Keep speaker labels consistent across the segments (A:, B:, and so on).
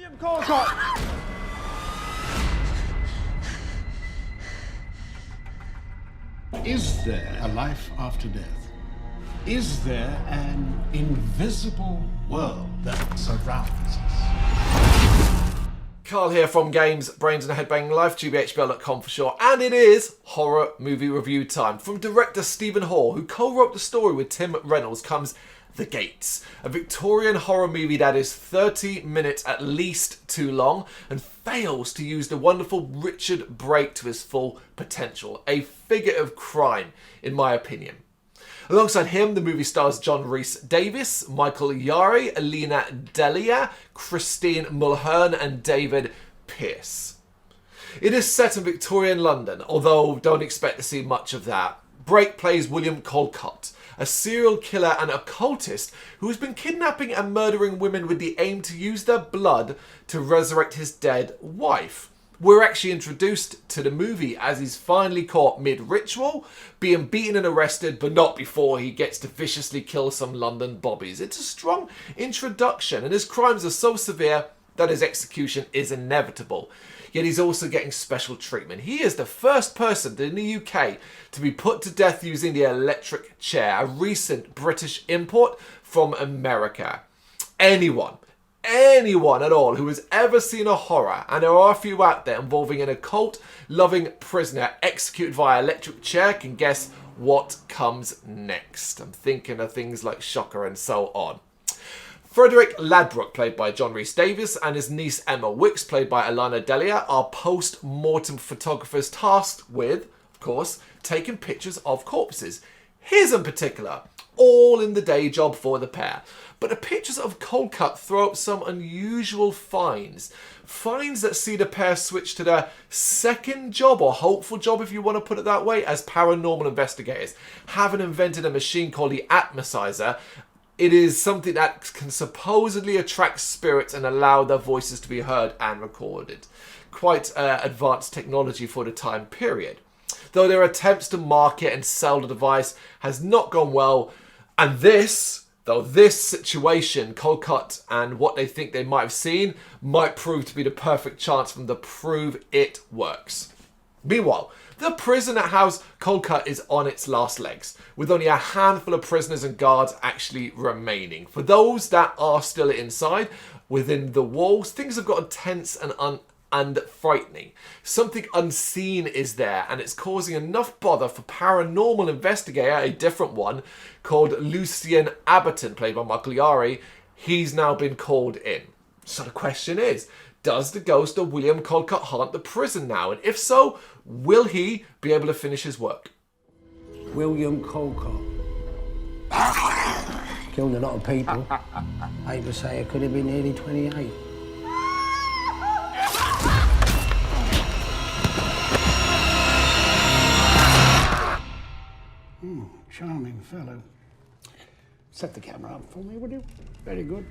A: William Colcott.
B: Is there a life after death? Is there an invisible world that surrounds us?
C: Carl here from Games, Brains and Head-Banging Life, gbhblofficial for sure, and it is horror movie review time. From director Stephen Hall, who co-wrote the story with Tim Reynolds, comes The Gates, a Victorian horror movie that is 30 minutes at least too long and fails to use the wonderful Richard Brake to his full potential. A figure of crime, in my opinion. Alongside him, the movie stars John Rhys-Davies, Michael Yari, Alina Delia, Christine Mulhern and David Pearce. It is set in Victorian London, although don't expect to see much of that. Brake plays William Colcott, a serial killer and occultist who has been kidnapping and murdering women with the aim to use their blood to resurrect his dead wife. We're actually introduced to the movie as he's finally caught mid-ritual, being beaten and arrested, but not before he gets to viciously kill some London bobbies. It's a strong introduction, and his crimes are so severe that his execution is inevitable. Yet he's also getting special treatment. He is the first person in the UK to be put to death using the electric chair, a recent British import from America. Anyone at all who has ever seen a horror, and there are a few out there involving an occult-loving prisoner executed via electric chair, can guess what comes next. I'm thinking of things like Shocker and so on. Frederick Ladbrokes, played by John Rhys-Davies, and his niece Emma Wicks, played by Alana Delia, are post-mortem photographers tasked with, of course, taking pictures of corpses. His in particular, all in the day job for the pair. But the pictures of Colcott throw up some unusual finds. Finds that see the pair switch to their second job, or hopeful job if you want to put it that way, as paranormal investigators. Having invented a machine called the Atmosizer, it is something that can supposedly attract spirits and allow their voices to be heard and recorded. Quite advanced technology for the time period. Though their attempts to market and sell the device has not gone well, and this situation, Colcott and what they think they might have seen, might prove to be the perfect chance for them to prove it works. Meanwhile, the prison that housed Colcott is on its last legs, with only a handful of prisoners and guards actually remaining. For those that are still inside, within the walls, things have gotten tense and frightening. Something unseen is there, and it's causing enough bother for paranormal investigator, a different one, called Lucien Aberton, played by Michael Yari. He's now been called in. So the question is, does the ghost of William Colcott haunt the prison now? And if so, will he be able to finish his work?
D: William Colcott. Killed a lot of people. I hate to say it, could have been nearly 28.
B: Charming fellow. Set the camera up for me, would you? Very good.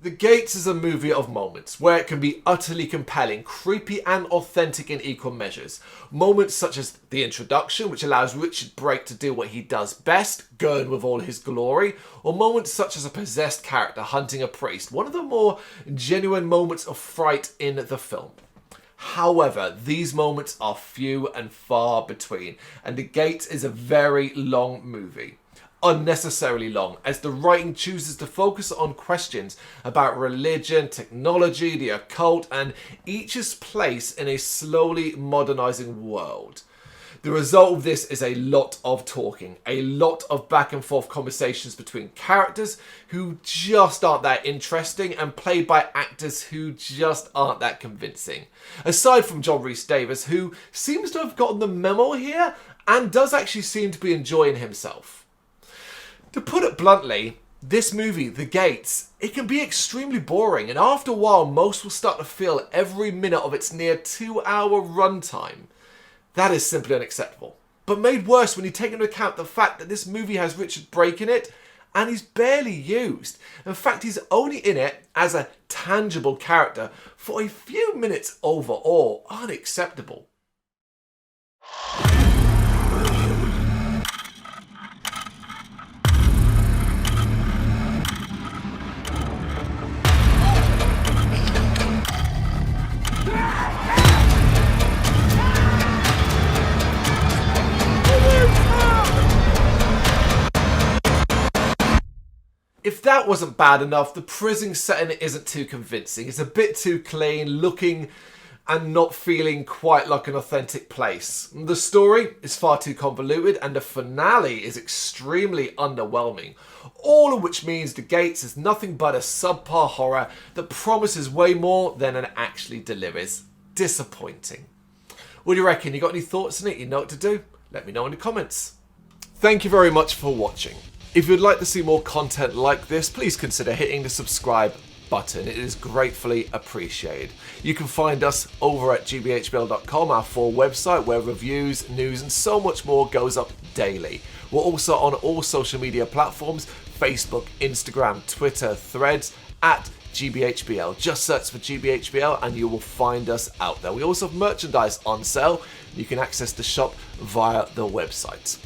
C: The Gates is a movie of moments where it can be utterly compelling, creepy and authentic in equal measures. Moments such as the introduction, which allows Richard Brake to do what he does best, girded with all his glory, or moments such as a possessed character hunting a priest, one of the more genuine moments of fright in the film. However, these moments are few and far between, and The Gates is a very long movie. Unnecessarily long, as the writing chooses to focus on questions about religion, technology, the occult, and each's place in a slowly modernizing world. The result of this is a lot of talking, a lot of back and forth conversations between characters who just aren't that interesting and played by actors who just aren't that convincing. Aside from John Rhys-Davies, who seems to have gotten the memo here and does actually seem to be enjoying himself. To put it bluntly, this movie, The Gates, it can be extremely boring, and after a while most will start to feel every minute of its near 2-hour runtime. That is simply unacceptable. But made worse when you take into account the fact that this movie has Richard Brake in it, and he's barely used. In fact, he's only in it as a tangible character for a few minutes overall. Unacceptable. If that wasn't bad enough, the prison setting isn't too convincing. It's a bit too clean, looking and not feeling quite like an authentic place. The story is far too convoluted and the finale is extremely underwhelming. All of which means The Gates is nothing but a subpar horror that promises way more than it actually delivers. Disappointing. What do you reckon? You got any thoughts on it? You know what to do? Let me know in the comments. Thank you very much for watching. If you'd like to see more content like this, please consider hitting the subscribe button. It is gratefully appreciated. You can find us over at gbhbl.com, our full website where reviews, news and so much more goes up daily. We're also on all social media platforms, Facebook, Instagram, Twitter, Threads, at gbhbl. Just search for gbhbl and you will find us out there. We also have merchandise on sale. You can access the shop via the website.